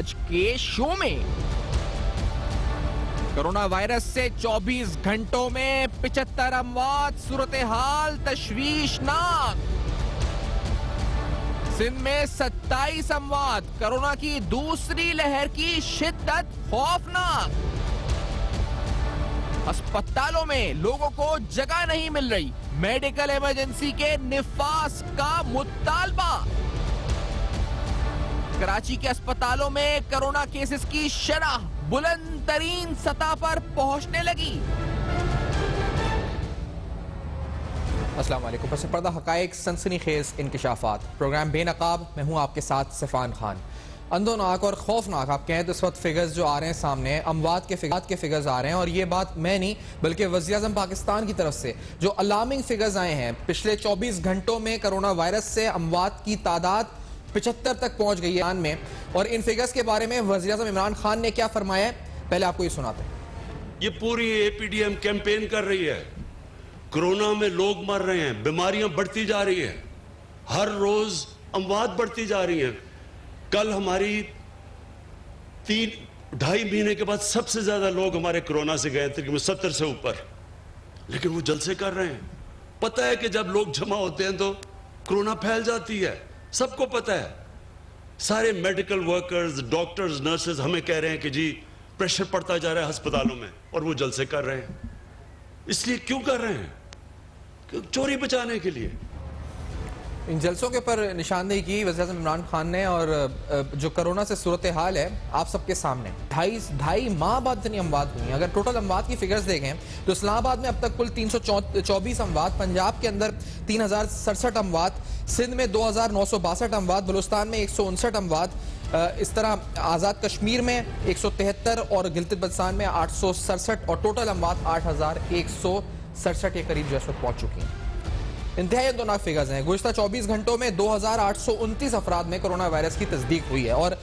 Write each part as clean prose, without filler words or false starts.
आज के शो में। कोरोना वायरस से 24 घंटों में 75 अमवात, सूरत हाल तशवीशनाक। सिंध में 27 अमवात, कोरोना की दूसरी लहर की शिद्दत खौफनाक। अस्पतालों में लोगों को जगह नहीं मिल रही, मेडिकल इमरजेंसी के निफास का मुतालबा। कराची के अस्पतालों में कोरोना केसेस की शरह बुलंद तरीन सतह पर पहुंचने लगी। अस्सलाम वालेकुम। पस पर्दा हकायक सनसनीखेज इंकिशाफात, प्रोग्राम बेनकाब। मैं हूं आपके साथ सिफान खान। अंदोनाक और खौफनाक आप कहें तो इस वक्त फिगर्स जो आ रहे हैं सामने, अमवात के फिगर्स आ रहे हैं। और ये बात मैं नहीं बल्कि वज़ीर आज़म पाकिस्तान की तरफ से जो अलार्मिंग फिगर्स आए हैं, पिछले 24 घंटों में कोरोना वायरस से अमवात की तादाद 75 तक पहुंच गई है में। और इन फिगर्स के बारे में वज़ीर आज़म इमरान खान ने क्या फरमाया है, पहले आपको ये सुनाते हैं। ये पूरी एपीडीएम कैंपेन कर रही है। कोरोना में लोग मर रहे हैं, बीमारियां बढ़ती जा रही है, हर रोज अमवात बढ़ती जा रही है। कल हमारी 3-2.5 महीने के बाद सबसे ज्यादा लोग हमारे कोरोना से गए थे, 70 से ऊपर। लेकिन वो जलसे कर रहे हैं। पता है कि जब लोग जमा होते हैं तो कोरोना फैल जाती है, सबको पता है। सारे मेडिकल वर्कर्स, डॉक्टर्स, नर्सेज हमें कह रहे हैं कि जी प्रेशर पड़ता जा रहा है अस्पतालों में, और वो जलसे कर रहे हैं। इसलिए क्यों कर रहे हैं? चोरी बचाने के लिए। इन जलसों के ऊपर निशानदेही की वज़ीर आज़म इमरान खान ने। और जो कोरोना से सूरत हाल है आप सबके सामने, 2.5 माह बाद इतनी अमवात हुई हैं। अगर टोटल अमवात की फिगर्स देखें तो इस्लामाबाद में अब तक कुल 324 अमवात, पंजाब के अंदर 3067 अमवात, सिंध में 2962 अमवात, बलूचिस्तान में 159 अमवात, इस तरह आज़ाद कश्मीर में 173 और गिलगित बल्तिस्तान में 867 और टोटल अमवात 8167 के करीब जो है पहुंच चुकी हैं। इंतहाई दौनाक फिगर्स हैं। गुज़िश्ता 24 घंटों में 2829 अफराद में कोरोना वायरस की तस्दीक हुई है। और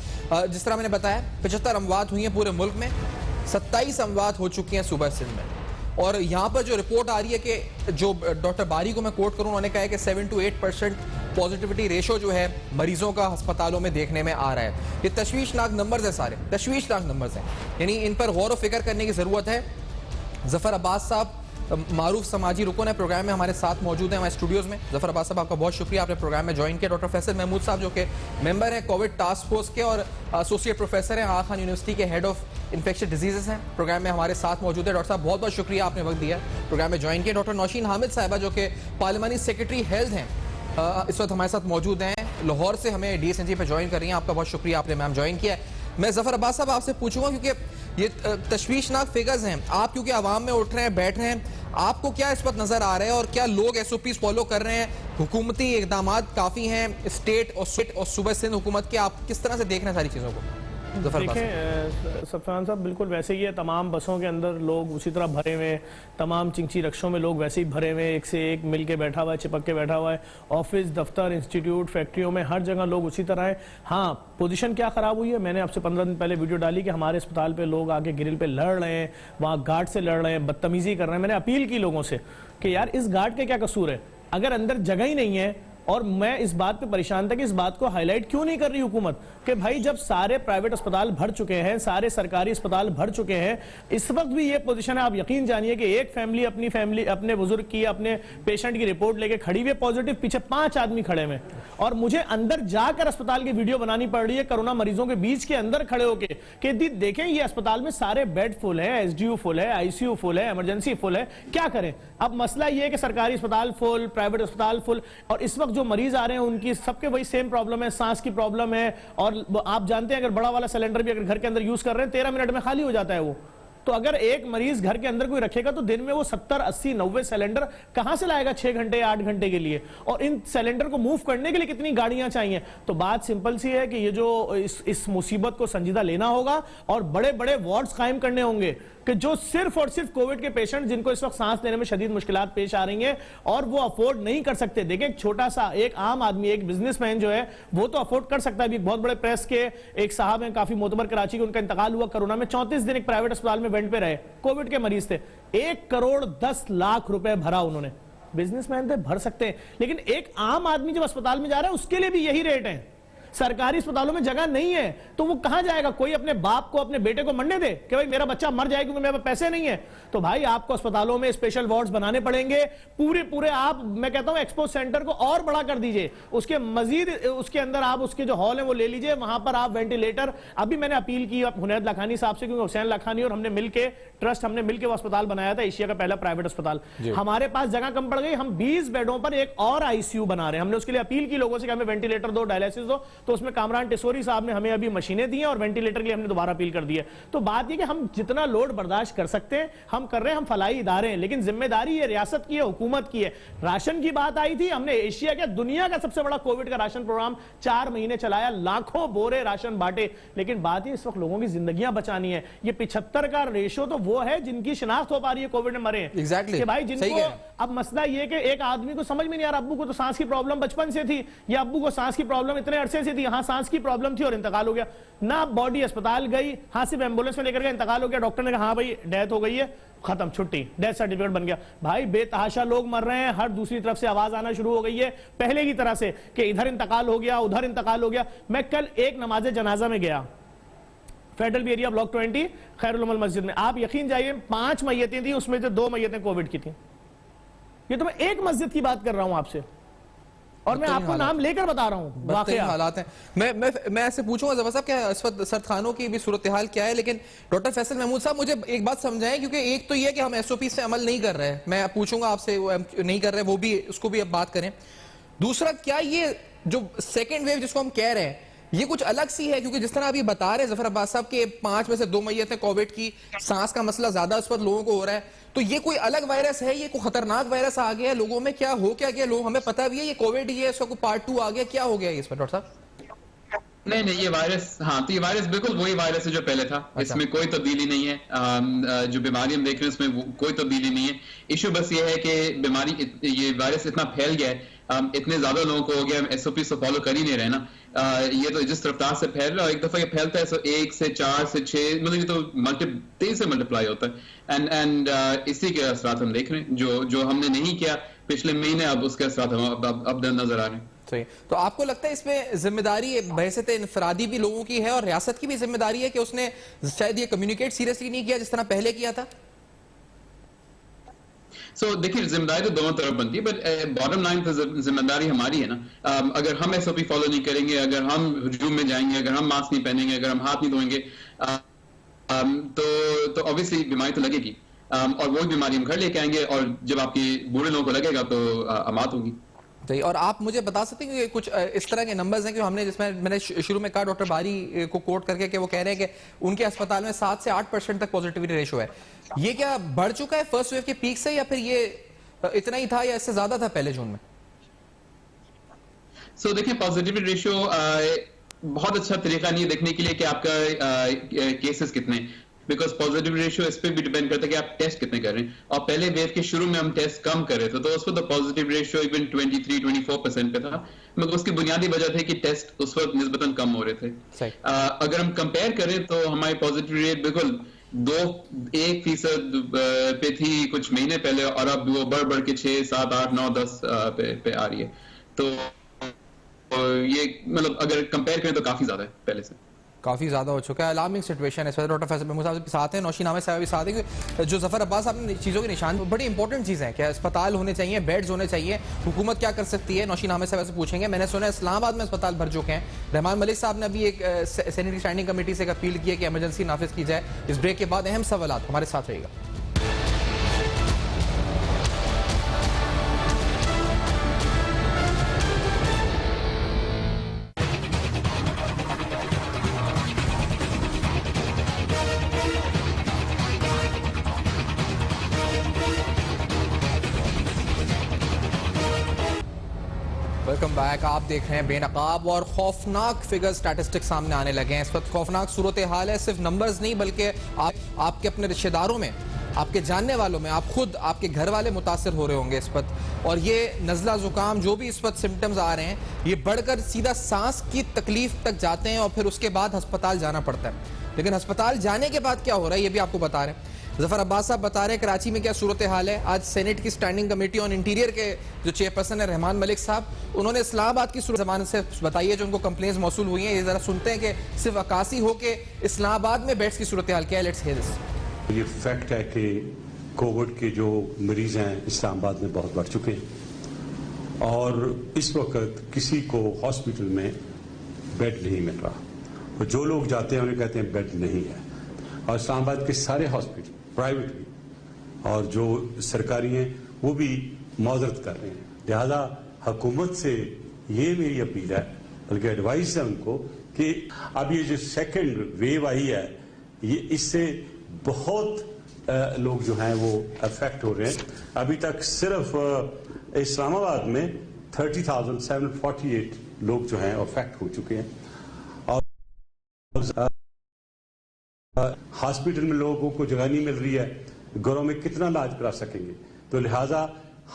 जिस तरह मैंने बताया 75 अमवात हुई हैं पूरे मुल्क में, 27 अमवात हो चुकी हैं सूबा सिंध में। और यहाँ पर जो रिपोर्ट आ रही है कि जो डॉक्टर बारी को मैं कोट करूँ, उन्होंने कहा है कि 7 to 8% पॉजिटिविटी रेशो जो है मरीजों का अस्पतालों में देखने में आ रहा है। ये तशवीशनाक नंबर्स हैं, सारे तशवीशनाक नंबर्स हैं, यानी इन पर गौर व फिक्र करने की ज़रूरत है। ज़फ़र अब्बास साहब मारूफ समाजी रुकन है, प्रोग्राम में हमारे साथ मौजूद हैं हमारे स्टूडियोज में। ज़फ़र अब्बास साहब आपका बहुत शुक्रिया, आपने प्रोग्राम में ज्वाइन किया। डॉक्टर फैसल महमूद साहब जो कि मेंबर हैं कोविड टास्क फोर्स के और एसोसिएट प्रोफेसर हैं आगा खान यूनिवर्सिटी के, हेड ऑफ इन्फेक्शियस डिजीज़ हैं, प्रोग्राम में हमारे साथ मौजूद है। डॉक्टर साहब बहुत बहुत शुक्रिया, आपने वक्त दिया, प्रोग्राम में ज्वाइन किया। डॉक्टर नौशीन हामिद साहिबा जो कि पार्लिमानी सेक्रेटरी हेल्थ हैं, इस वक्त हमारे साथ मौजूद हैं, लाहौर से हमें DSNG पर ज्वाइन कर रही हैं। आपका बहुत शुक्रिया, आपने मैम ज्वाइन किया है। मैं ज़फ़र अब्बास साहब आपसे पूछूंगा क्योंकि ये तशवीशनाक फिगर्स हैं, आप क्योंकि आवाम में उठ रहे हैं, बैठ रहे हैं, आपको क्या इस वक्त नजर आ रहा है और क्या लोग SOPs फॉलो कर रहे हैं? हुकूमती इकदाम काफी हैं स्टेट और सूबा सिंध हुकूमत के, आप किस तरह से देख रहे हैं सारी चीजों को? देखें सफान साहब, बिल्कुल वैसे ही है। तमाम बसों के अंदर लोग उसी तरह भरे हुए हैं, तमाम चिंची रक्षों में लोग वैसे ही भरे हुए हैं, एक से एक मिल के बैठा हुआ है, चिपक के बैठा हुआ है। ऑफिस, दफ्तर, इंस्टीट्यूट, फैक्ट्रियों में हर जगह लोग उसी तरह है। हाँ, पोजीशन क्या खराब हुई है, मैंने आपसे 15 दिन पहले वीडियो डाली कि हमारे अस्पताल पे लोग आके ग्रिल पे लड़ रहे हैं, वहाँ गार्ड से लड़ रहे हैं, बदतमीजी कर रहे हैं। मैंने अपील की लोगों से कि यार इस गार्ड का क्या कसूर है? अगर अंदर जगह ही नहीं है, और मैं इस बात पे परेशान था कि इस बात को हाईलाइट क्यों नहीं कर रही हुकूमत कि भाई जब सारे प्राइवेट अस्पताल भर चुके हैं, सारे सरकारी अस्पताल भर चुके हैं, इस वक्त भी ये पोजीशन है। आप यकीन जानिए कि एक फैमिली अपने बुजुर्ग की, अपने पेशेंट की रिपोर्ट लेके खड़ी हुई है पॉजिटिव, पीछे 5 आदमी खड़े हैं और मुझे अंदर जाकर अस्पताल की वीडियो बनानी पड़ रही है कोरोना मरीजों के बीच के अंदर खड़े होकर कि देखें ये अस्पताल में सारे बेड फुल है, SDU फुल है, ICU फुल है, इमरजेंसी फुल है, क्या करें? अब मसला ये है कि सरकारी अस्पताल फुल, प्राइवेट अस्पताल फुल, और इस वक्त जो मरीज आ रहे हैं उनकी सबके वही सेम प्रॉब्लम है, सांस की प्रॉब्लम है। और आप जानते हैं अगर बड़ा वाला सिलेंडर भी अगर घर के अंदर यूज कर रहे हैं 13 मिनट में खाली हो जाता है वो। तो अगर एक मरीज घर के अंदर कोई रखेगा तो दिन में वो 70, 80, 90 सिलेंडर कहां से लाएगा 6 घंटे 8 घंटे के लिए? और इन सिलेंडर को मूव करने के लिए कितनी गाड़ियां चाहिए? तो बात सिंपल सी है कि ये जो इस मुसीबत को संजीदा लेना होगा और बड़े बड़े वार्ड्स कायम करने होंगे कि जो सिर्फ और सिर्फ कोविड के पेशेंट जिनको इस वक्त सांस लेने में शदीद मुश्किलात पेश आ रही हैं और वो अफोर्ड नहीं कर सकते। देखें एक छोटा सा एक आम आदमी, एक बिजनेसमैन जो है वो तो अफोर्ड कर सकता है। बहुत बड़े प्रेस के एक साहब हैं काफी मोतबर कराची के, उनका इंतकाल हुआ कोरोना में, 34 दिन एक प्राइवेट अस्पताल में वेंट पे रहे, कोविड के मरीज थे, 1 करोड़ 10 लाख रुपए भरा उन्होंने। बिजनेसमैन थे, भर सकते हैं, लेकिन एक आम आदमी जब अस्पताल में जा रहा है उसके लिए भी यही रेट है। सरकारी अस्पतालों में जगह नहीं है तो वो कहां जाएगा? कोई अपने बाप को, अपने बेटे को मरने दे कि भाई मेरा बच्चा मर जाए क्योंकि मेरे पास पैसे नहीं है? तो भाई आपको अस्पतालों में स्पेशल वार्ड्स बनाने पड़ेंगे पूरे। आप, मैं कहता हूं एक्सपो सेंटर को और बड़ा कर दीजिए, उसके मजीद उसके अंदर आप उसके जो हॉल है वो ले लीजिए, वहां पर आप वेंटिलेटर। अभी मैंने अपील की हुनैद लाखानी साहब से, क्योंकि हुसैन लाखानी और हमने मिलकर हमने मिलकर वो अस्पताल बनाया था, एशिया का पहला प्राइवेट अस्पताल। हमारे पास जगह कम पड़ गई, हम 20 बेडों पर एक और आईसीयू बना रहे हैं। हमने उसके लिए अपील की लोगों से कि हमें वेंटिलेटर दो, डायलिसिस दो, तो उसमें कामरान टिसोरी साहब ने हमें अभी मशीनें दी हैं और वेंटिलेटर के लिए हमने दोबारा अपील कर दी है। तो बात यह कि हम जितना लोड बर्दाश्त कर सकते हैं हम कर रहे हैं, हम फलाई इदारे हैं, लेकिन जिम्मेदारी ये रियासत की है, हुकूमत की है। राशन की बात आई थी, हमने एशिया का, दुनिया का सबसे बड़ा कोविड का राशन प्रोग्राम 4 महीने चलाया, लाखों बोरे राशन बांटे। लेकिन बात ये इस वक्त लोगों की जिंदगियां बचानी है। ये 75 का रेशो तो वो है जिनकी शिनाख्त हो पा रही है कोविड में मरे हैं। Exactly. कि भाई जिनको, अब मसला ये कि एक आदमी को समझ में नहीं आ रहा, अब्बू को तो सांस की प्रॉब्लम बचपन से थी, या अब्बू को सांस की प्रॉब्लम इतने अरसे से थी, हाँ सांस की प्रॉब्लम थी और इंतकाल हो गया ना, बॉडी अस्पताल गई, हाँ सिर्फ एम्बुलेंस में लेकर गए, इंतकाल हो गया, डॉक्टर ने कहा हाँ भाई डेथ हो गई है, खत्म, छुट्टी, डेथ सर्टिफिकेट बन गया। भाई बेतहाशा लोग मर रहे हैं, हर दूसरी तरफ से आवाज आना शुरू हो गई है पहले की तरह से कि इधर इंतकाल हो गया, उधर इंतकाल हो गया। मैं कल एक नमाज जनाजा में गया, फेडरल बी एरिया ब्लॉक 20 खैरुल उमल मस्जिद में। आप यकीन जाइए 5 मैयतें थी, उसमें से 2 मैयतें कोविड की थी। ये तो मैं एक मस्जिद की बात कर रहा हूं आपसे, और मैं आपको नाम लेकर बता रहा हूं। वाकई हालात हैं। मैं ऐसे पूछूंगा जफर साहब क्या इस वक्त सर्द खानों की भी सूरत हाल क्या है, लेकिन डॉक्टर फैसल महमूद साहब मुझे एक बात समझाएं, क्योंकि एक तो ये कि हम एसओपी से अमल नहीं कर रहे हैं, मैं पूछूंगा आपसे नहीं कर रहे, वो भी उसको भी अब बात करें। दूसरा, क्या ये जो सेकेंड वेव जिसको हम कह रहे हैं ये कुछ अलग सी है? क्योंकि जिस तरह आप ये बता रहे हैं जफर अब्बास साहब के 5 में से 2 मैयत है कोविड की, सांस का मसला ज्यादा उस पर लोगों को हो रहा है, तो ये कोई अलग वायरस है? ये कोई खतरनाक वायरस आ गया है लोगों में? क्या हो क्या गया? लोग, हमें पता भी है ये कोविड ही है, इसका कोई पार्ट 2 आ गया, क्या हो गया इस पर डॉक्टर साहब? नहीं, ये वायरस, हाँ, तो ये वायरस बिल्कुल वही वायरस है जो पहले था। अच्छा। इसमें कोई तब्दीली नहीं है। जो बीमारी हम देख रहे हैं उसमें कोई तब्दीली नहीं है। इशू बस ये है कि बीमारी, ये वायरस इतना फैल गया है, इतने ज्यादा लोगों को हो गया, हम एसओपी से फॉलो कर ही नहीं रहे ना। ये तो जिस रफ्तार से फैल रहा है, एक दफा ये फैलता है तो 1 से 4 से 6, मतलब ये तो तेज से मल्टीप्लाई होता है। एंड इसी के असरात हम देख रहे हैं, जो हमने नहीं किया पिछले महीने, अब उसके असरात हम अब नजर आ रहे हैं। सही। तो आपको लगता है इसमें जिम्मेदारी बहसत इनफरादी भी लोगों की है और रियासत की भी जिम्मेदारी है कि उसने शायद ये कम्युनिकेट सीरियसली नहीं किया जिस तरह पहले किया था? देखिए, जिम्मेदारी तो दोनों तरफ बनती है, बट बॉटम लाइन तो जिम्मेदारी हमारी है ना। अगर हम एसओपी फॉलो नहीं करेंगे, अगर हम हुजूम में जाएंगे, अगर हम मास्क नहीं पहनेंगे, अगर हम हाथ नहीं धोएंगे, तो ऑब्वियसली बीमारी तो लगेगी, और वही बीमारी हम घर लेके आएंगे, और जब आपके बूढ़े लोगों को लगेगा तो अमात होगी। सही। और आप मुझे बता सकते हैं कि कुछ इस तरह के नंबर्स हैं कि हमने, जिसमें मैंने शुरू में कहा डॉक्टर बारी को कोट करके कि वो कह रहे हैं कि उनके अस्पताल में 7 से 8% तक पॉजिटिविटी रेशो है, ये क्या बढ़ चुका है फर्स्ट वेव के पीक से, या फिर ये इतना ही था या इससे ज्यादा था पहले जून में? देखिए, पॉजिटिविटी रेशो बहुत अच्छा तरीका नहीं है देखने के लिए कि आपका केसेस कितने, बिकॉज पॉजिटिव रेशियो इस पे भी डिपेंड करता है कि आप टेस्ट कितने कर रहे हैं। और पहले वेव के शुरू में हम टेस्ट कम कर रहे थे, तो उस पर तो पॉजिटिव रेशियो इवन 23-24% पे था, मगर उसकी बुनियादी वजह थी कि टेस्ट उस वक्त निस्बतन कम हो रहे थे। अगर हम कंपेयर करें तो हमारी पॉजिटिव रेट बिल्कुल 1% पे थी कुछ महीने पहले, और अब वो बढ़ के 6, 7, 8, 9, 10 पे आ रही है। तो ये मतलब अगर कंपेयर करें तो काफी ज्यादा है पहले से, काफ़ी ज़्यादा हो चुका है। अलार्मिंग सिचुएशन है। डॉक्टर फैसल महमूद साहब के साथ हैं, नौशीन आमिर साहब भी साथ हैं। जो जफर अब्बास साहब ने चीज़ों के निशान, बड़ी इंपॉर्टेंट चीज़ है कि अस्पताल होने चाहिए, बेड्स होने चाहिए, हुकूमत क्या कर सकती है, नौशीन आमिर साहब से पूछेंगे। मैंने सुना है इस्लामाबाद में अस्पताल भर चुके हैं। रहमान मलिक साहब ने अभी एक सैनिटरी स्टैंडिंग कमेटी से अपील की है कि इमरजेंसी नाफिज की जाए। इस ब्रेक के बाद अहम सवाल, हमारे साथ रहेगा। Welcome back. आप देख रहे हैं बेनकाब, और खौफनाक फिगर स्टैटिस्टिक्स सामने आने लगे हैं। इस वक्त खौफनाक सूरत हाल है, सिर्फ नंबर्स नहीं बल्कि आपके अपने रिश्तेदारों में, आपके जानने वालों में, आप खुद, आपके घर वाले मुतासर हो रहे होंगे इस वक्त। और ये नज़ला ज़ुकाम जो भी इस वक्त सिम्टम्स आ रहे हैं, ये बढ़कर सीधा सांस की तकलीफ तक जाते हैं और फिर उसके बाद अस्पताल जाना पड़ता है। लेकिन अस्पताल जाने के बाद क्या हो रहा है ये भी आपको बता रहे हैं। जफर अब्बास साहब बता रहे हैं कराची में क्या सूरत हाल है। आज सेनेट की स्टैंडिंग कमेटी ऑन इंटीरियर के जो चेयरपर्सन है रहमान मलिक साहब, उन्होंने इस्लामाबाद की सूरत जमाने से बताई है जो उनको कंप्लेंट्स मौसूल हुई हैं। ये जरा सुनते हैं कि सिर्फ अक्कासी हो के इस्लामाबाद में बेड्स की सूरत हाल क्या है। Let's hear this. ये फैक्ट है कि कोविड के जो मरीज हैं इस्लामाबाद में बहुत बढ़ चुके हैं और इस वक्त किसी को हॉस्पिटल में बेड नहीं मिल रहा और जो लोग जाते हैं उन्हें कहते हैं बेड नहीं है। और इस्लामाबाद के सारे हॉस्पिटल प्राइवेट भी और जो सरकारी हैं वो भी मौजरत कर रहे हैं। लिहाजा हुकूमत से ये मेरी अपील है, बल्कि एडवाइस है उनको कि अब ये जो सेकंड वेव आई है ये इससे बहुत लोग जो हैं वो अफेक्ट हो रहे हैं। अभी तक सिर्फ इस्लामाबाद में 30,748 लोग जो हैं अफेक्ट हो चुके हैं और हॉस्पिटल में लोगों को जगह नहीं मिल रही है, घरों में कितना इलाज करा सकेंगे। तो लिहाजा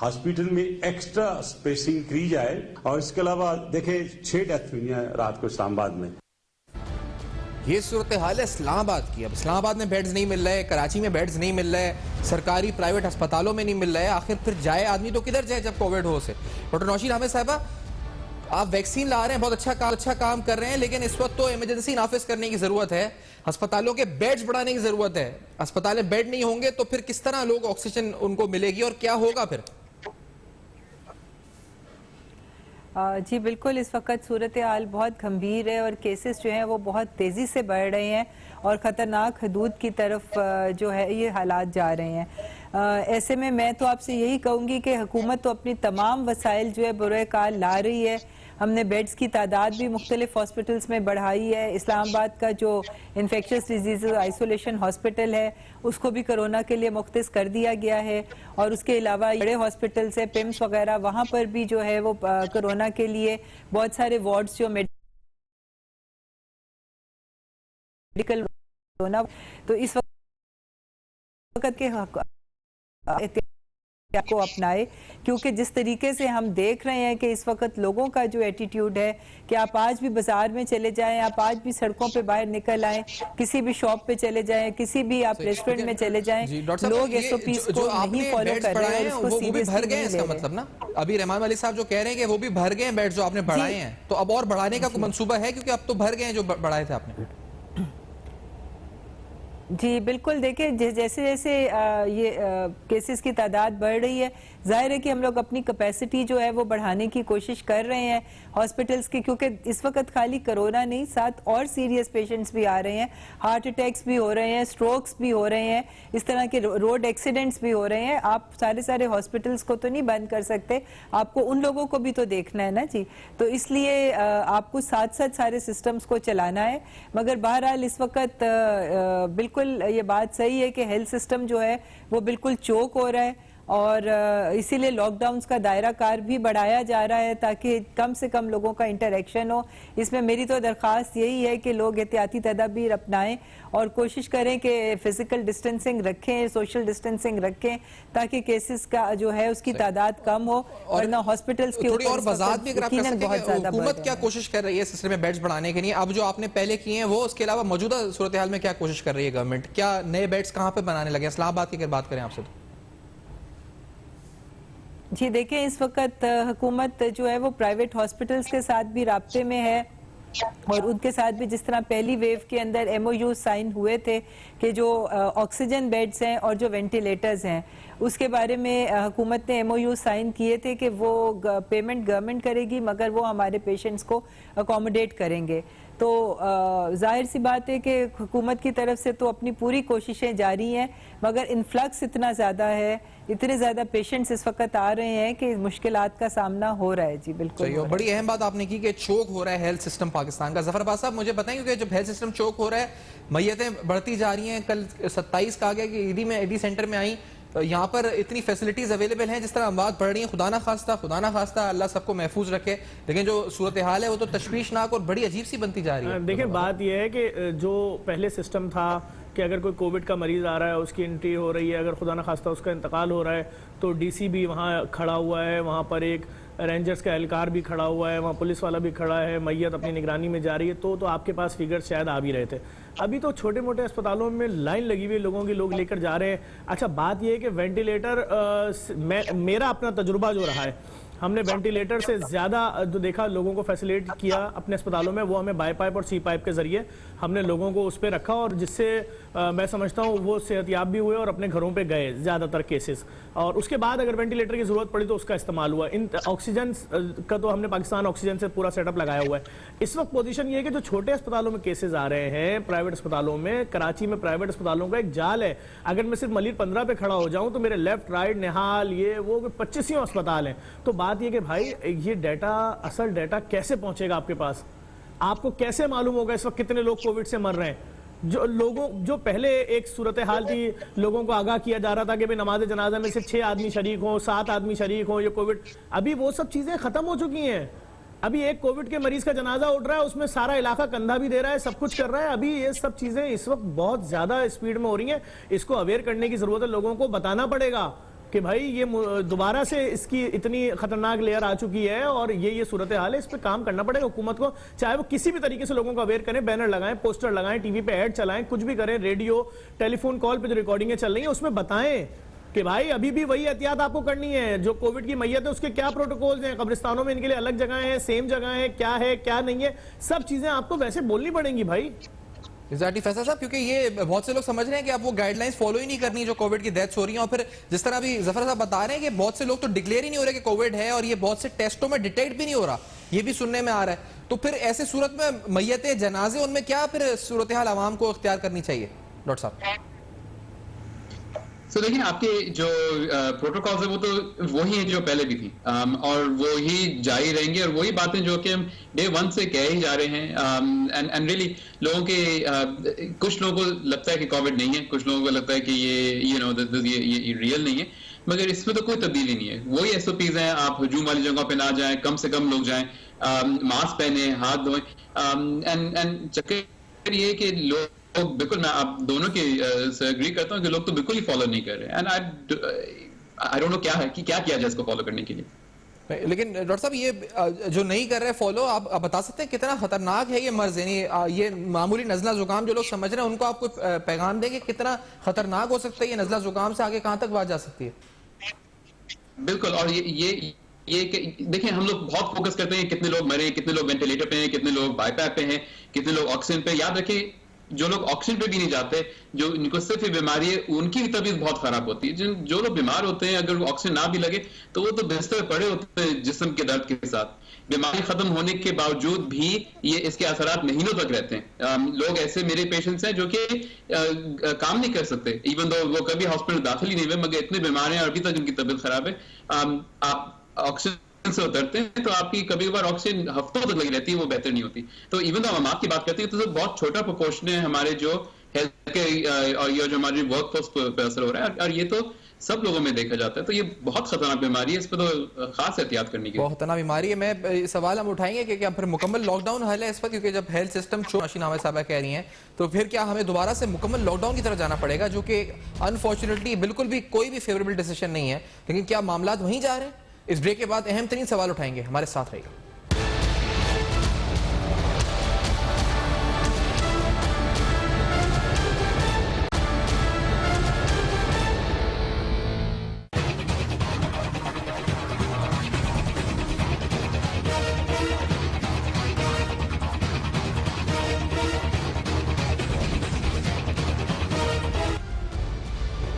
हॉस्पिटल में एक्स्ट्रा स्पेसिंग की जाए। और इसके अलावा देखें 6 डेथ हुई हैं रात को इस्लामाबाद में। ये सूरत हाल है इस्लामाबाद की। अब इस्लामाबाद में बेड्स नहीं मिल रहे, कराची में बेड्स नहीं मिल रहे, सरकारी प्राइवेट अस्पतालों में नहीं मिल रहे। आखिर फिर जाए आदमी तो किधर जाए जब कोविड हो से। डॉक्टर नौशीन अहमद साहबा, आप वैक्सीन ला रहे हैं, बहुत अच्छा काम कर रहे हैं, लेकिन इस वक्त तो इमरजेंसी नाफिज करने की जरूरत है, अस्पतालों के बेड्स बढ़ाने की जरूरत है। अस्पताल में बेड नहीं होंगे तो फिर किस तरह लोग ऑक्सीजन उनको मिलेगी और क्या होगा फिर? जी बिल्कुल, इस वक्त सूरत हाल बहुत गंभीर है और केसेस जो हैं वो बहुत तेज़ी से बढ़ रहे हैं और ख़तरनाक हदूद की तरफ जो है ये हालात जा रहे हैं। ऐसे में मैं तो आपसे यही कहूँगी कि हुकूमत तो अपनी तमाम वसाइल जो है बुरे काल ला रही है। हमने बेड्स की तादाद भी मुख्तलिफ हॉस्पिटल्स में बढ़ाई है। इस्लामाबाद का जो इन्फेक्शस डिजीज़ आइसोलेशन हॉस्पिटल है उसको भी कोरोना के लिए मुख्तस कर दिया गया है और उसके अलावा बड़े हॉस्पिटल्स है पिम्स वगैरह, वहाँ पर भी जो है वो कोरोना के लिए बहुत सारे वार्ड्स जो मेडिकल कोरोना, तो इस वक्त के को अपनाए, क्योंकि जिस तरीके से हम देख रहे हैं कि इस वक्त लोगों का जो एटीट्यूड है कि आप आज भी बाजार में चले जाएं, आप आज भी सड़कों पे बाहर निकल आएं, किसी भी शॉप पे चले जाएं, किसी भी आप रेस्टोरेंट में चले जाएं, लोग एसओपीज को नहीं फॉलो कर रहे हैं और उसको भी भर गए। इसका मतलब ना अभी रहमान मलिक साहब जो कह रहे हैं कि वो भी भर गए बेड जो आपने बढ़ाए हैं, तो अब और बढ़ाने का कोई मंसूबा है? क्योंकि अब तो भर गए जो बढ़ाए थे आपने। जी बिल्कुल, देखिए जैसे जैसे ये केसेस की तादाद बढ़ रही है, जाहिर है कि हम लोग अपनी कैपेसिटी जो है वो बढ़ाने की कोशिश कर रहे हैं हॉस्पिटल्स की, क्योंकि इस वक्त खाली कोरोना नहीं, साथ और सीरियस पेशेंट्स भी आ रहे हैं, हार्ट अटैक्स भी हो रहे हैं, स्ट्रोक्स भी हो रहे हैं, इस तरह के रोड एक्सीडेंट्स भी हो रहे हैं। आप सारे हॉस्पिटल्स को तो नहीं बंद कर सकते, आपको उन लोगों को भी तो देखना है ना जी। तो इसलिए आपको साथ साथ सारे सिस्टम्स को चलाना है। मगर बहरहाल इस वक्त बिल्कुल ये बात सही है कि हेल्थ सिस्टम जो है वो बिल्कुल चोक हो रहा है और इसीलिए लॉकडाउन्स का दायरा कार भी बढ़ाया जा रहा है ताकि कम से कम लोगों का इंटरेक्शन हो। इसमें मेरी तो दरख्वास्त यही है कि लोग एहतियाती तदाबीर अपनाएं और कोशिश करें कि फिजिकल डिस्टेंसिंग रखें, सोशल डिस्टेंसिंग रखें, ताकि केसेस का जो है उसकी तादाद कम हो और ना हॉस्पिटल्स के थोड़ी और वजाहत भी अगर आप कर सकें कि हुकूमत क्या कोशिश कर रही है सिलसिले में बेड्स बढ़ाने के लिए? अब जो आपने पहले किए हैं वो, उसके अलावा मौजूदा सूरत हाल में क्या कोशिश कर रही है गवर्नमेंट? क्या नए बेड्स कहाँ पे बनाने लगे? इस्लामाबाद की अगर बात करें आपसे तो जी देखिए, इस वक्त हुकूमत जो है वो प्राइवेट हॉस्पिटल्स के साथ भी राब्ते में है और उनके साथ भी जिस तरह पहली वेव के अंदर MOU साइन हुए थे कि जो ऑक्सीजन बेड्स हैं और जो वेंटिलेटर्स हैं उसके बारे में हुकूमत ने MOU साइन किए थे कि वो पेमेंट गवर्नमेंट करेगी मगर वो हमारे पेशेंट्स को अकोमोडेट करेंगे। तो जाहिर सी बात है कि हुकूमत की तरफ से तो अपनी पूरी कोशिशें जारी हैं, मगर इन्फ्लक्स इतना ज़्यादा है, इतने ज़्यादा पेशेंट्स इस वक्त आ रहे हैं कि मुश्किलात का सामना हो रहा है। जी बिल्कुल, बड़ी अहम बात आपने की कि चोक हो रहा है हेल्थ सिस्टम पाकिस्तान का। जफर अब्बास साहब मुझे बताएं, क्योंकि जब हेल्थ सिस्टम चोक हो रहा है, मैयतें बढ़ती जा रही हैं, कल 27 कहा गया कि ईडी सेंटर में आई, यहाँ पर इतनी फैसिलिटीज अवेलेबल हैं, जिस तरह अमवात बढ़ रही हैं, खुदा ना खास्ता अल्लाह सबको महफूज रखे, लेकिन जो सूरत हाल है वो तो तशवीशनाक और बड़ी अजीब सी बनती जा रही है। देखिए बात यह है कि जो पहले सिस्टम था कि अगर कोई कोविड का मरीज आ रहा है, उसकी एंट्री हो रही है, अगर खुदा ना खास्ता उसका इंतकाल हो रहा है तो DC भी वहाँ खड़ा हुआ है, वहाँ पर एक रेंजर्स का एहलकार भी खड़ा हुआ है, वहाँ पुलिस वाला भी खड़ा है, मैयत अपनी निगरानी में जा रही है, तो आपके पास फिगर्स शायद आ भी रहे थे। अभी तो छोटे मोटे अस्पतालों में लाइन लगी हुई है लोगों की, लोग लेकर जा रहे हैं। अच्छा, बात यह है कि वेंटिलेटर, मेरा अपना तजुर्बा जो रहा है, हमने वेंटिलेटर से ज़्यादा जो देखा लोगों को फैसिलिटेट किया अपने अस्पतालों में, वो हमें बाई पाइप और सी पाइप के ज़रिए हमने लोगों को उस पर रखा, और जिससे मैं समझता हूँ वो सेहतयाब भी हुए और अपने घरों पे गए ज़्यादातर केसेस। और उसके बाद अगर वेंटिलेटर की ज़रूरत पड़ी तो उसका इस्तेमाल हुआ। इन ऑक्सीजन का तो हमने पाकिस्तान ऑक्सीजन से पूरा सेटअप लगाया हुआ है। इस वक्त पोजीशन ये है कि जो छोटे अस्पतालों में केसेस आ रहे हैं, प्राइवेट अस्पतालों में, कराची में प्राइवेट अस्पतालों का एक जाल है। अगर मैं सिर्फ मलिर 15 पे खड़ा हो जाऊँ तो मेरे लेफ्ट राइट निहाल ये वो 25 अस्पताल हैं। तो बात ये कि भाई ये डाटा, असल डाटा कैसे पहुंचेगा आपके पास? आपको कैसे मालूम होगा इस वक्त कितने लोग कोविड से मर रहे हैं? जो पहले एक सूरत हाल थी, लोगों को आगाह किया जा रहा था कि भाई नमाज जनाजा में सिर्फ 6 आदमी शरीक हों, 7 आदमी शरीक हों, ये कोविड, अभी वो सब चीजें खत्म हो चुकी हैं। अभी एक कोविड के मरीज का जनाजा उठ रहा है, उसमें सारा इलाका कंधा भी दे रहा है, सब कुछ कर रहा है। अभी ये सब चीजें इस वक्त बहुत ज्यादा स्पीड में हो रही हैं। इसको अवेयर करने की जरूरत है, लोगों को बताना पड़ेगा कि भाई ये दोबारा से इसकी इतनी खतरनाक लेयर आ चुकी है और ये सूरत हाल है, इस पे काम करना पड़ेगा हुकूमत को। चाहे वो किसी भी तरीके से लोगों को अवेयर करें, बैनर लगाएं, पोस्टर लगाएं, टीवी पे ऐड चलाएं, कुछ भी करें, रेडियो, टेलीफोन कॉल पे जो रिकॉर्डिंगें चल रही हैं उसमें बताएं कि भाई अभी भी वही एहतियात आपको करनी है। जो कोविड की मैयत है उसके क्या प्रोटोकॉल्स हैं, कब्रिस्तानों में इनके लिए अलग जगह है, सेम जगह है क्या नहीं है, सब चीजें आपको वैसे बोलनी पड़ेंगी भाई। एग्जैक्टली फैसल साहब, क्योंकि ये बहुत से लोग समझ रहे हैं कि आप वो गाइडलाइंस फॉलो ही नहीं करनी जो कोविड की डेथ्स हो रही हैं, और फिर जिस तरह अभी जफर साहब बता रहे हैं कि बहुत से लोग तो डिक्लेयर ही नहीं हो रहे कि कोविड है, और ये बहुत से टेस्टों में डिटेक्ट भी नहीं हो रहा, ये भी सुनने में आ रहा है। तो फिर ऐसे सूरत में मैयतें, जनाजे, उनमें क्या फिर सूरत हाल आवाम को इख्तियार करनी चाहिए डॉक्टर साहब? तो देखिए, आपके जो प्रोटोकॉल्स है वो तो वही है जो पहले भी थी, और वो ही जारी रहेंगे, और वही बातें जो कि हम डे 1 से कह ही जा रहे हैं। एंड रियली लोगों के, कुछ लोगों को लगता है कि कोविड नहीं है, कुछ लोगों को लगता है कि ये रियल नहीं है, मगर इसमें तो कोई तब्दीली नहीं है। वही SOPs हैं, आप हजूम वाली जगहों पे ना जाएं, कम से कम लोग जाएं, मास्क पहने, हाथ धोएं। एंड चक्कर ये कि लोग बिल्कुल, मैं आप दोनों के से एग्री करता हूं कि लोग तो बिल्कुल ही फॉलो नहीं कर रहे हैं। एंड आई डोंट नो क्या है कि क्या किया जाए इसको फॉलो करने के लिए। लेकिन डॉक्टर साहब, ये जो नहीं कर रहे फॉलो, आप बता सकते हैं कितना खतरनाक है ये मर्ज? यानी ये मामूली नजला जुकाम जो लोग समझ रहे हैं उनको आप कोई पैगाम देंगे कितना खतरनाक हो सकता है ये नजला जुकाम से आगे कहां तक बात जा सकती है? बिल्कुल, और ये देखिए, हम लोग बहुत फोकस करते हैं कितने लोग मरे, कितने लोग वेंटिलेटर पे हैं, कितने लोग बाईपैप पे हैं, कितने लोग ऑक्सीजन पे। याद रखिए, जो लोग ऑक्सीजन पे भी नहीं जाते, जो इनको सिर्फ ये बीमारी है, उनकी भी तबीयत बहुत खराब होती है। जो लोग बीमार होते हैं, अगर ऑक्सीजन ना भी लगे तो वो तो बिस्तर पे पड़े होते हैं जिस्म के दर्द के साथ। बीमारी खत्म होने के बावजूद भी ये इसके असरात महीनों तक रहते हैं। लोग ऐसे मेरे पेशेंट्स हैं जो कि काम नहीं कर सकते, इवन दो वो कभी हॉस्पिटल दाखिल ही नहीं हुए, मगर इतने बीमार हैं और अभी तक उनकी तबीयत खराब है। आप ऑक्सीजन से उतरते हैं तो आपकी कभी कभार ऑक्सीजन हफ्तों तक लगी रहती है, वो बेहतर नहीं होती। तो इवन तो हम आपकी बात करते हैं तो बहुत छोटा प्रोपोर्शन है हमारे जो हेल्थ के और ये जो हमारी वर्कफोर्स पर असर हो रहा है, और ये तो सब लोगों में देखा जाता है। तो ये बहुत खतरनाक बीमारी है, इस पर तो खास एहतियात करनी की बहुत खतरनाक बीमारी है। मैं सवाल हम उठाएंगे कि क्या फिर मुकम्मल लॉकडाउन हल है इस पर? क्योंकि जब हेल्थ सिस्टम नामा साहब कह रही हैं तो फिर क्या हमें दोबारा से मुकम्मल लॉकडाउन की तरफ जाना पड़ेगा, जो कि अनफॉर्चुनेटली बिल्कुल भी कोई भी फेवरेबल डिसीजन नहीं है। लेकिन क्या मामला वहीं जा रहे हैं? इस ब्रेक के बाद अहम तरीन सवाल उठाएंगे, हमारे साथ रहिएगा।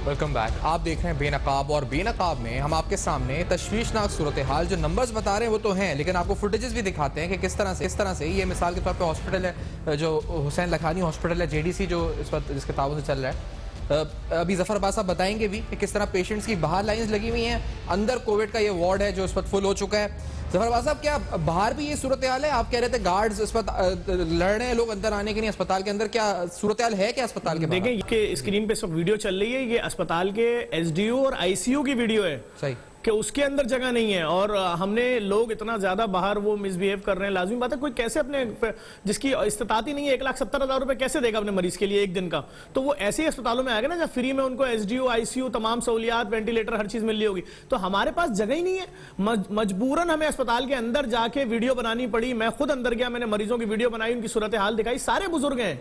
Welcome back. आप देख रहे हैं बेनकाब, और बेनकाब में हम आपके सामने तशवीशनाक सूरत हाल, जो नंबर्स बता रहे हैं वो तो हैं, लेकिन आपको फुटेजेस भी दिखाते हैं कि किस तरह से ये मिसाल के तौर पे हॉस्पिटल है जो हुसैन लखानी हॉस्पिटल है, JDC जो इस वक्त जिसके ताबू से चल रहा है। अभी जफर अब्बास साहब बताएंगे भी कि किस तरह पेशेंट्स की बाहर लाइंस लगी हुई हैं, अंदर कोविड का ये वार्ड है जो इस वक्त फुल हो चुका है। जफर अब्बास साहब, क्या बाहर भी ये सूरत हाल है? आप कह रहे थे गार्ड्स इस वक्त लड़ रहे हैं लोग अंदर आने के लिए अस्पताल के अंदर, क्या सूरत हाल है क्या अस्पताल के? देखें कि स्क्रीन पे सब वीडियो चल रही है, ये अस्पताल के SDO और ICU की वीडियो है। सही कि उसके अंदर जगह नहीं है और हमने लोग इतना ज्यादा बाहर वो मिसबिहेव कर रहे हैं। लाजमी बात है, कोई कैसे अपने जिसकी इस्तिताअत ही नहीं है 1,70,000 रुपए कैसे देगा अपने मरीज के लिए एक दिन का? तो वो ऐसे ही अस्पतालों में आएगा ना जब फ्री में उनको एसडीयू, आईसीयू, तमाम सहूलियात, वेंटिलेटर, हर चीज मिल रही होगी। तो हमारे पास जगह ही नहीं है, मजबूरन हमें अस्पताल के अंदर जाके वीडियो बनानी पड़ी। मैं खुद अंदर गया, मैंने मरीजों की वीडियो बनाई, उनकी सूरत हाल दिखाई। सारे बुजुर्ग हैं,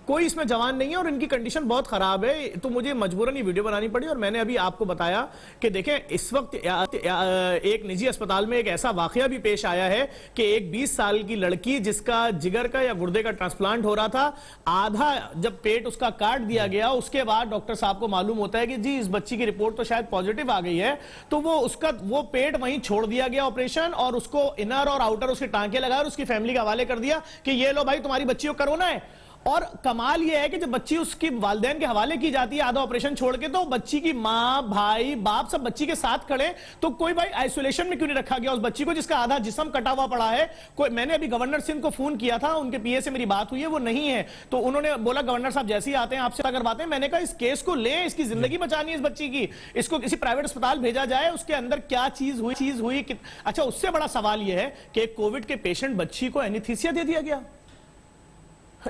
कोई इसमें जवान नहीं है और इनकी कंडीशन बहुत खराब है, तो मुझे मजबूरन ये वीडियो बनानी पड़ी। और मैंने अभी आपको बताया कि देखें इस वक्त एक निजी अस्पताल में एक ऐसा वाकया भी पेश आया है कि एक 20 साल की लड़की जिसका जिगर का या गुर्दे का ट्रांसप्लांट हो रहा था, आधा जब पेट उसका काट दिया गया उसके बाद डॉक्टर साहब को मालूम होता है कि जी इस बच्ची की रिपोर्ट तो शायद पॉजिटिव आ गई है, तो वो पेट वहीं छोड़ दिया गया ऑपरेशन और उसको इनर और आउटर उसके टांके लगाए और उसकी फैमिली के हवाले कर दिया कि ये लो भाई तुम्हारी बच्ची को कोरोना है। और कमाल यह है कि जब बच्ची उसकी वालिदैन के हवाले की जाती है आधा ऑपरेशन छोड़ के, तो बच्ची की मां, भाई, बाप सब बच्ची के साथ खड़े, तो कोई भाई आइसोलेशन में क्यों नहीं रखा गया उस बच्ची को जिसका आधा जिस्म कटा हुआ पड़ा है? कोई, मैंने अभी गवर्नर सिंह को फोन किया था, उनके पीए से मेरी बात हुई है, वो नहीं है, तो उन्होंने बोला गवर्नर साहब जैसे ही आते हैं आपसे करवाते हैं। मैंने कहा इस केस को लें, इसकी जिंदगी बचानी है इस बच्ची की, इसको किसी प्राइवेट अस्पताल भेजा जाए, उसके अंदर क्या चीज हुई। अच्छा, उससे बड़ा सवाल यह है कि कोविड के पेशेंट बच्ची को एनीस्थीसिया दे दिया गया।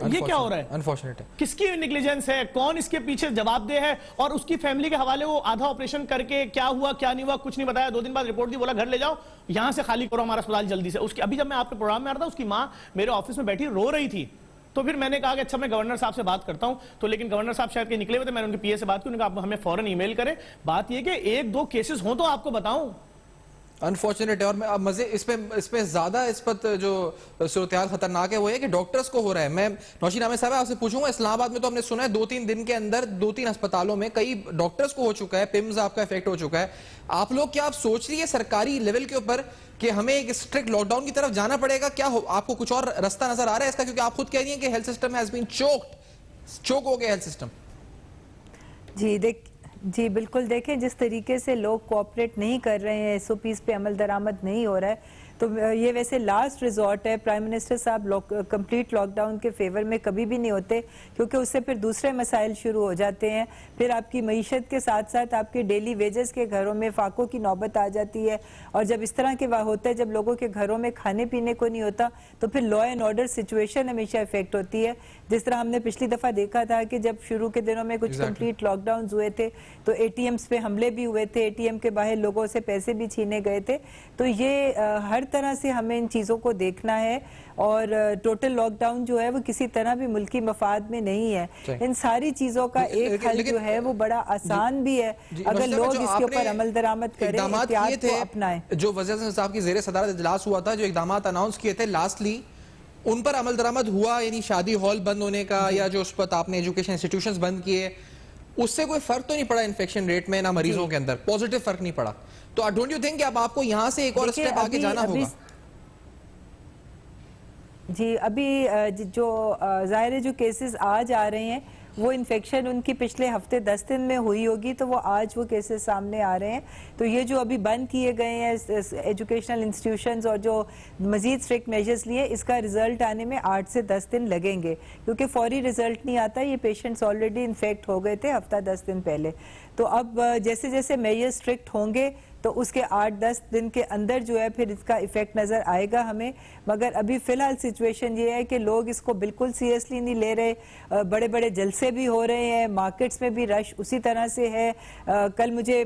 ये क्या हो रहा है? अनफॉर्चुनेट है। किसकी नेग्लिजेंस है? कौन इसके पीछे जवाबदेह है? और उसकी फैमिली के हवाले वो आधा ऑपरेशन करके क्या हुआ क्या नहीं हुआ कुछ नहीं बताया। 2 दिन बाद रिपोर्ट दी, बोला घर ले जाओ, यहां से खाली करो हमारा अस्पताल जल्दी से। उसकी अभी जब मैं आपके प्रोग्राम में आ रहा था, उसकी मां मेरे ऑफिस में बैठी रो रही थी, तो फिर मैंने कहा कि अच्छा मैं गवर्नर साहब से बात करता हूं, तो लेकिन गवर्नर साहब शायद कहीं निकले हुए थे। मैंने उनके पीए से बात की, उन्होंने कहा हमें फौरन ईमेल करें। बात यह कि 1-2 केसेस हो तो आपको बताऊं। अनफॉर्चुनेट है। और मैं अब मजे इसमें ज्यादा इस पर जो सूरत खतरनाक है वो है कि डॉक्टर्स को हो रहा है। मैं नौशीन आमिर साहब आपसे पूछूंगा, इस्लामाबाद में तो हमने सुना है 2-3 दिन के अंदर 2-3 अस्पतालों में कई डॉक्टर्स को हो चुका है, पिम्स आपका इफेक्ट हो चुका है। आप लोग क्या आप सोच रही है सरकारी लेवल के ऊपर कि हमें एक स्ट्रिक्ट लॉकडाउन की तरफ जाना पड़ेगा? क्या आपको कुछ और रास्ता नजर आ रहा है इसका? क्योंकि आप खुद कह रही हैं कि हेल्थ सिस्टम हैज बीन चोक हो गया हेल्थ सिस्टम। जी बिल्कुल, देखें जिस तरीके से लोग कोऑपरेट नहीं कर रहे हैं, एसओपीज पे अमल दरामद नहीं हो रहा है, तो ये वैसे लास्ट रिजॉर्ट है। प्राइम मिनिस्टर साहब कंप्लीट लॉकडाउन के फेवर में कभी भी नहीं होते, क्योंकि उससे फिर दूसरे मसाइल शुरू हो जाते हैं। फिर आपकी मईशत के साथ साथ आपके डेली वेजेस के घरों में फाकों की नौबत आ जाती है, और जब इस तरह के होता है, जब लोगों के घरों में खाने पीने को नहीं होता, तो फिर लॉ एंड ऑर्डर सिचुएशन हमेशा इफेक्ट होती है। जिस तरह हमने पिछली दफा देखा था कि जब शुरू के दिनों में कुछ कंप्लीट लॉकडाउन हुए थे, तो एटीएम्स पे हमले भी हुए थे, एटीएम के बाहर लोगों से पैसे भी छीने गए थे। तो ये हर तरह से हमें इन चीज़ों को देखना है, और टोटल लॉकडाउन जो है वो किसी तरह भी मुल्की मफाद में नहीं है। इन सारी चीज़ों का एक हल जो है वो बड़ा आसान भी है, अगर लोग इसके ऊपर अमल दरामद करें, एहतियात को अपनाएं। जो वज़ीर साहब की ज़ेरे सदारत इजलास हुआ था, जो इक़दाम अनाउंस किए थे लास्टली, उन पर अमल दरामद हुआ? यानी शादी हॉल बंद होने का, या जो उस पर आपने एजुकेशन इंस्टीट्यूशंस बंद किए, उससे कोई फर्क तो नहीं पड़ा इन्फेक्शन रेट में, ना मरीजों के अंदर पॉजिटिव फर्क नहीं पड़ा? तो डोंट यू थिंक कि अब आपको यहां से एक और स्टेप आगे जाना होगा? जी, अभी जो ज़ाहिर जो केसेस आज आ रहे हैं वो इन्फेक्शन उनकी पिछले हफ्ते 10 दिन में हुई होगी, तो वो आज वो केसेस सामने आ रहे हैं। तो ये जो अभी बंद किए गए हैं एजुकेशनल इंस्टीट्यूशंस और जो मजीद स्ट्रिक्ट मेजर्स लिए, इसका रिजल्ट आने में 8 से 10 दिन लगेंगे, क्योंकि फौरी रिजल्ट नहीं आता। ये पेशेंट्स ऑलरेडी इन्फेक्ट हो गए थे हफ्ता 10 दिन पहले। तो अब जैसे जैसे मेजर स्ट्रिक्ट होंगे तो उसके 8-10 दिन के अंदर जो है फिर इसका इफेक्ट नज़र आएगा हमें। मगर अभी फ़िलहाल सिचुएशन ये है कि लोग इसको बिल्कुल सीरियसली नहीं ले रहे। बड़े बड़े जलसे भी हो रहे हैं, मार्केट्स में भी रश उसी तरह से है। कल मुझे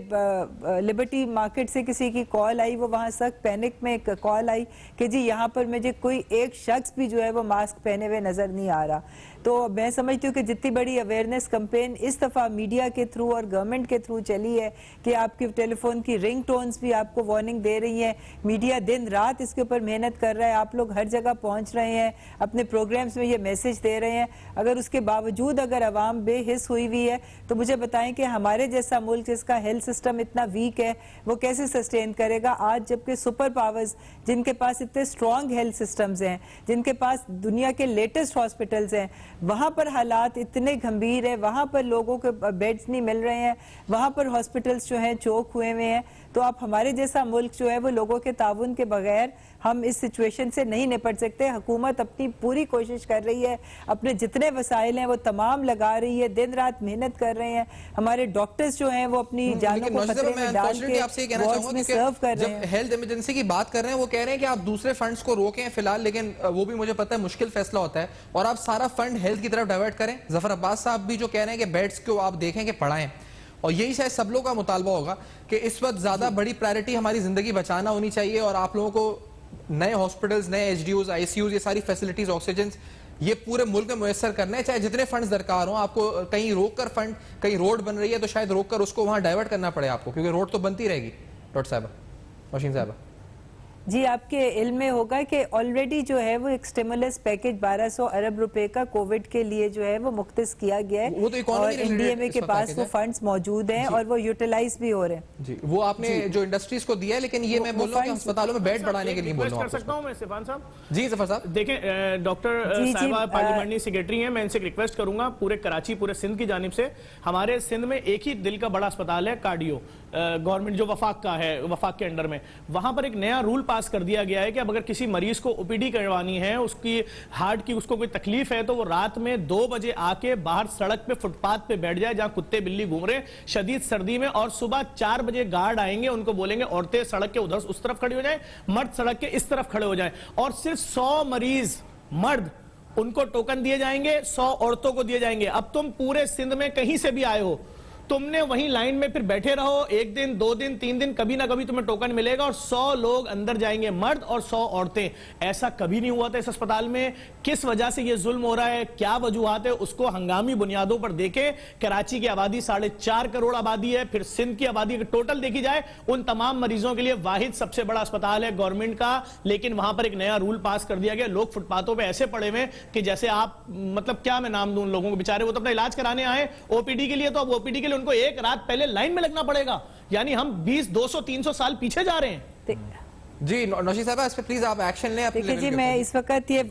लिबर्टी मार्केट से किसी की कॉल आई, वो वहाँ सख्त पैनिक में एक कॉल आई कि जी यहाँ पर मुझे कोई एक शख्स भी जो है वो मास्क पहने हुए नज़र नहीं आ रहा। तो मैं समझती हूँ कि जितनी बड़ी अवेयरनेस कैंपेन इस दफ़ा मीडिया के थ्रू और गवर्नमेंट के थ्रू चली है कि आपकी टेलीफोन की रिंग टोन्स भी आपको वार्निंग दे रही हैं, मीडिया दिन रात इसके ऊपर मेहनत कर रहा है, आप लोग हर जगह पहुँच रहे हैं, अपने प्रोग्राम्स में ये मैसेज दे रहे हैं। अगर उसके बावजूद अगर आवाम बेहिस हुई हुई है, तो मुझे बताएं कि हमारे जैसा मुल्क जिसका हेल्थ सिस्टम इतना वीक है, वो कैसे सस्टेन करेगा आज, जबकि सुपर पावर्स जिनके पास इतने स्ट्रॉन्ग हेल्थ सिस्टम्स हैं, जिनके पास दुनिया के लेटेस्ट हॉस्पिटल्स हैं, वहाँ पर हालात इतने गंभीर है, वहाँ पर लोगों के बेड्स नहीं मिल रहे हैं, वहाँ पर हॉस्पिटल्स जो हैं चोक हुए हुए हैं। तो आप हमारे जैसा मुल्क जो है वो लोगों के ताउन के बगैर हम इस सिचुएशन से नहीं निपट सकते। हुकूमत अपनी पूरी कोशिश कर रही है, अपने जितने वसाइल हैं वो तमाम लगा रही है, दिन रात मेहनत कर रहे हैं। हमारे डॉक्टर्स जो हैं वो अपनी जानों को खतरे में डाल के वार्ड्स में सर्व कर रहे हैं। हेल्थ इमरजेंसी की बात कर रहे हैं, वो कह रहे हैं कि आप दूसरे फंड्स को रोकें फिलहाल, लेकिन वो भी मुझे पता है मुश्किल फैसला होता है, और आप सारा फंड हेल्थ की तरफ डाइवर्ट करें। जफर अब्बास साहब भी जो कह रहे हैं कि बेड्स को आप देखें कि बढ़ाएं, और यही शायद सब लोगों का मुतालबा होगा कि इस वक्त ज्यादा बड़ी प्रायोरिटी हमारी जिंदगी बचाना होनी चाहिए, और आप लोगों को नए हॉस्पिटल्स, नए एचडीयूज, आईसीयूज, ये सारी फैसिलिटीज, ऑक्सीजन, ये पूरे मुल्क में मुयस्सर करना है। चाहे जितने फंड्स दरकार हो, आपको कहीं रोक कर फंड, कहीं रोड बन रही है तो शायद रोक कर उसको वहां डाइवर्ट करना पड़े आपको, क्योंकि रोड तो बनती रहेगी। डॉक्टर साहब, मशीन साहब जी, आपके इल्म में होगा कि ऑलरेडी जो है वो एक स्टिमुलस पैकेज 1200 अरब रुपए का कोविड के लिए जो है वो मुख्तस किया गया है, वो तो और एनडीएमए के पास वो फंड्स मौजूद हैं और वो यूटिलाइज भी हो रहे हैं। जी, वो आपने जो इंडस्ट्रीज को दिया है, लेकिन ये मैं बोल रहा हूं कि अस्पतालों में बेड बढ़ाने के लिए बोल रहा हूं। कर सकता हूं मैं सिफान साहब? जी जफर साहब। देखें, डॉक्टर साहिबा पार्लियामेंट्री सेक्रेटरी हैं, मैं इनसे रिक्वेस्ट करूंगा पूरे कराची, पूरे सिंध की जानिब से, हमारे सिंध में एक ही दिल का बड़ा अस्पताल है कार्डियो, गवर्नमेंट जो वफाक का है, वफाक के अंडर में, वहां पर एक नया रूल पास कर दिया गया है कि अब अगर किसी मरीज को ओपीडी करवानी है, उसकी हार्ट की उसको कोई तकलीफ है, तो वो रात में 2 बजे आके बाहर सड़क पे, फुटपाथ पे बैठ जाए जहां कुत्ते बिल्ली घूम रहे शदीद सर्दी में, और सुबह 4 बजे गार्ड आएंगे, उनको बोलेंगे औरतें सड़क के उधर उस तरफ खड़ी हो जाए, मर्द सड़क के इस तरफ खड़े हो जाए, और सिर्फ 100 मरीज मर्द उनको टोकन दिए जाएंगे, 100 औरतों को दिए जाएंगे। अब तुम पूरे सिंध में कहीं से भी आए हो, तुमने वहीं लाइन में फिर बैठे रहो, 1 दिन 2 दिन 3 दिन, कभी ना कभी तुम्हें टोकन मिलेगा, और 100 लोग अंदर जाएंगे, मर्द और 100 औरतें। ऐसा कभी नहीं हुआ था इस अस्पताल में। किस वजह से यह जुल्म हो रहा है, क्या वजूहात है, उसको हंगामी बुनियादों पर देखे। कराची की आबादी 4.5 करोड़ आबादी है, फिर सिंध की आबादी अगर टोटल देखी जाए, उन तमाम मरीजों के लिए वाहिद सबसे बड़ा अस्पताल है गवर्नमेंट का, लेकिन वहां पर एक नया रूल पास कर दिया गया। लोग फुटपाथों पर ऐसे पड़े हुए कि जैसे आप, मतलब क्या मैं नाम दूं उन लोगों को, बेचारे वो तो अपना इलाज कराने आए ओपीडी के लिए, तो अब ओपीडी के लिए उनको एक रात पहले लाइन में लगना पड़ेगा। यानी हम 20, 200, 300 साल पीछे जा रहे हैं। जी नौशी साहब, इस पे प्लीज आप एक्शन लें। देखिए जी, मैं इस वक्त ये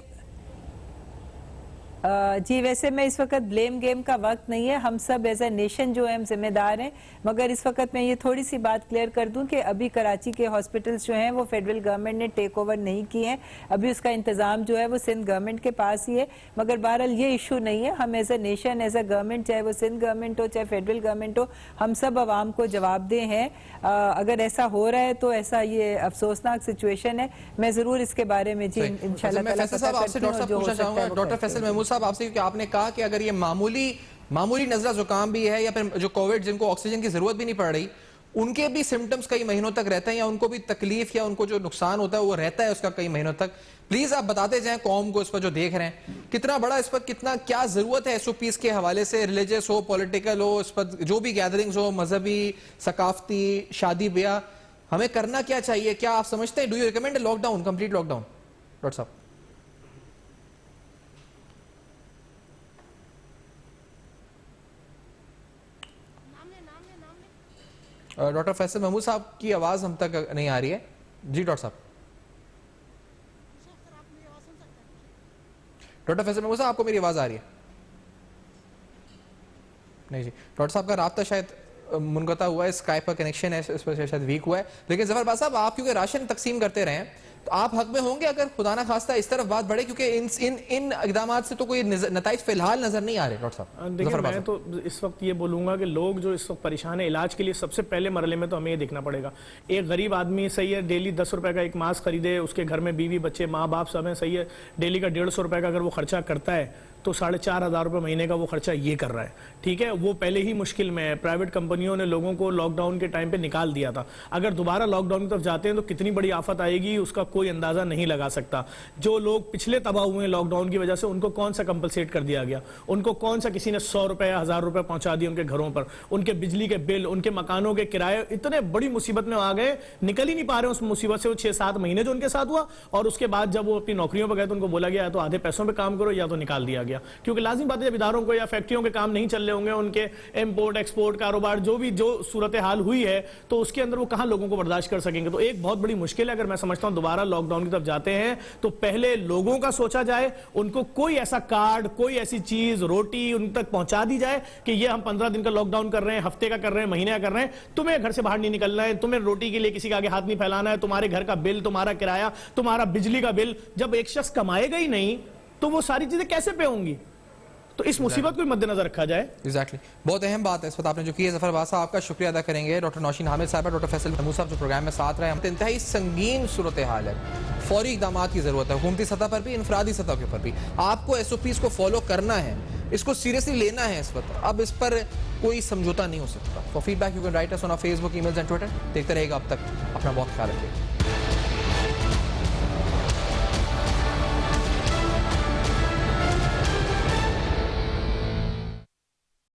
जी, वैसे मैं इस वक्त ब्लेम गेम का वक्त नहीं है, हम सब एज ए नेशन जो है हम जिम्मेदार हैं, मगर इस वक्त मैं ये थोड़ी सी बात क्लियर कर दूं कि अभी कराची के हॉस्पिटल्स जो हैं वो फेडरल गवर्नमेंट ने टेक ओवर नहीं किए हैं, अभी उसका इंतजाम जो है वो सिंध गवर्नमेंट के पास ही है। मगर बहरहाल ये इशू नहीं है, हम as a nation, as a government, चाहे वो सिंध गवर्नमेंट हो चाहे फेडरल गवर्नमेंट हो, हम सब आवाम को जवाबदेह हैं। अगर ऐसा हो रहा है तो ऐसा ये अफसोसनाक सिचुएशन है, मैं जरूर इसके बारे में जी इंशाल्लाह डॉक्टर फैसल महमूद साहब आपसे, क्योंकि आपने कहा कि अगर ये मामूली नजला जुकाम भी है, या फिर जो कोविड जिनको ऑक्सीजन की जरूरत भी नहीं पड़ रही, उनके भी सिम्टम्स कई महीनों तक रहते हैं, या उनको भी तकलीफ या उनको जो नुकसान होता है वो रहता है उसका कई महीनों तक, प्लीज आप बताते जाएं कौम को इस पर जो देख रहे हैं, कितना बड़ा इस पर कितना क्या जरूरत है एसओपीज के हवाले से, रिलीजियस हो, पॉलिटिकल हो, इस पर जो भी गैदरिंग्स हो, मजहबी, सकाफती, शादी ब्याह, हमें करना क्या चाहिए? क्या आप समझते हैं, do you recommend lockdown, complete lockdown? Doctor साहब। डॉक्टर फैसल महमूद साहब की आवाज हम तक नहीं आ रही है। जी डॉक्टर साहब। डॉक्टर फैसल महमूद साहब, आपको मेरी आवाज आ रही है? नहीं जी, डॉक्टर साहब का राब्ता शायद मुनक़ता हुआ है, स्काइप का कनेक्शन है इस पर शायद वीक हुआ है। लेकिन जफर साहब, आप क्योंकि राशन तकसीम करते रहे हैं तो आप हक में होंगे अगर खुदा ना खास्ता इस तरफ बात बढ़े, क्योंकि इन इक़दामात से तो कोई नताइज फिलहाल नजर नहीं आ रहे। डॉक्टर साहब देखिए, मैं तो इस वक्त ये बोलूंगा कि लोग जो इस वक्त परेशान है इलाज के लिए, सबसे पहले मरहले में तो हमें ये देखना पड़ेगा, एक गरीब आदमी सही है डेली 10 रुपए का एक मास्क खरीदे, उसके घर में बीवी बच्चे माँ बाप सब है, सही है, डेली का 150 रुपए का अगर वो खर्चा करता है तो 4,500 रुपए महीने का वो खर्चा ये कर रहा है। ठीक है, वो पहले ही मुश्किल में है, प्राइवेट कंपनियों ने लोगों को लॉकडाउन के टाइम पे निकाल दिया था, अगर दोबारा लॉकडाउन की तरफ जाते हैं तो कितनी बड़ी आफत आएगी उसका कोई अंदाजा नहीं लगा सकता। जो लोग पिछले तबाह हुए हैं लॉकडाउन की वजह से, उनको कौन सा कंपलसेट कर दिया गया, उनको कौन सा किसी ने 100 रुपए या 1000 रुपए पहुंचा दिए उनके घरों पर, उनके बिजली के बिल, उनके मकानों के किराए, इतने बड़ी मुसीबत में आ गए, निकल ही नहीं पा रहे उस मुसीबत से। वो 6-7 महीने जो उनके साथ हुआ, और उसके बाद जब वो अपनी नौकरियों पर गए तो उनको बोला गया तो आधे पैसों पर काम करो या तो निकाल दिया गया, क्योंकि लाजिम बात है जब इदारों को या फैक्ट्रियों के काम नहीं चल रहे होंगे, उनके इंपोर्ट एक्सपोर्ट कारोबार जो सूरत हाल हुई है, तो उसके अंदर वो कहां लोगों को बर्दाश्त कर सकेंगे। तो एक बहुत बड़ी मुश्किल है, अगर मैं समझता हूं दोबारा दोबारा लॉकडाउन की तरफ जाते हैं तो पहले लोगों का सोचा जाए, उनको कोई ऐसा कार्ड, कोई ऐसी चीज, रोटी उन तक पहुंचा दी जाए कि ये हम 15 दिन का लॉकडाउन कर रहे हैं, हफ्ते का कर रहे हैं, महीने का कर रहे हैं, तुम्हें घर से बाहर नहीं निकलना है, तुम्हें रोटी के लिए किसी के आगे हाथ नहीं फैलाना है, तुम्हारे घर का बिल, तुम्हारा किराया, तुम्हारा बिजली का बिल, जब एक शख्स कमाएगा ही नहीं तो वो सारी चीजें कैसे पे होंगी? तो इस मुसीबत को मद्देनजर रखा जाए। एग्जैक्टली बहुत अहम बात है इस वक्त आपने जो की है। जफर बासा आपका शुक्रिया अदा करेंगे। डॉक्टर नौशीन हामिद साहब, डॉक्टर फैसल महमूद साहब जो प्रोग्राम में साथ रहे हैं। इंतहाई संगीन सूरत हाल है, फौरी इकदाम की जरूरत है, हुकूमती सतह पर भी, इनफरादी सतह के ऊपर भी। आपको SOPs को फॉलो करना है, इसको सीरियसली लेना है इस वक्त। अब इस पर कोई समझौता नहीं हो सकता। For feedback you can write us on our Facebook, emails and Twitter. देखते रहेगा अब तक, अपना बहुत ख्याल रखिए।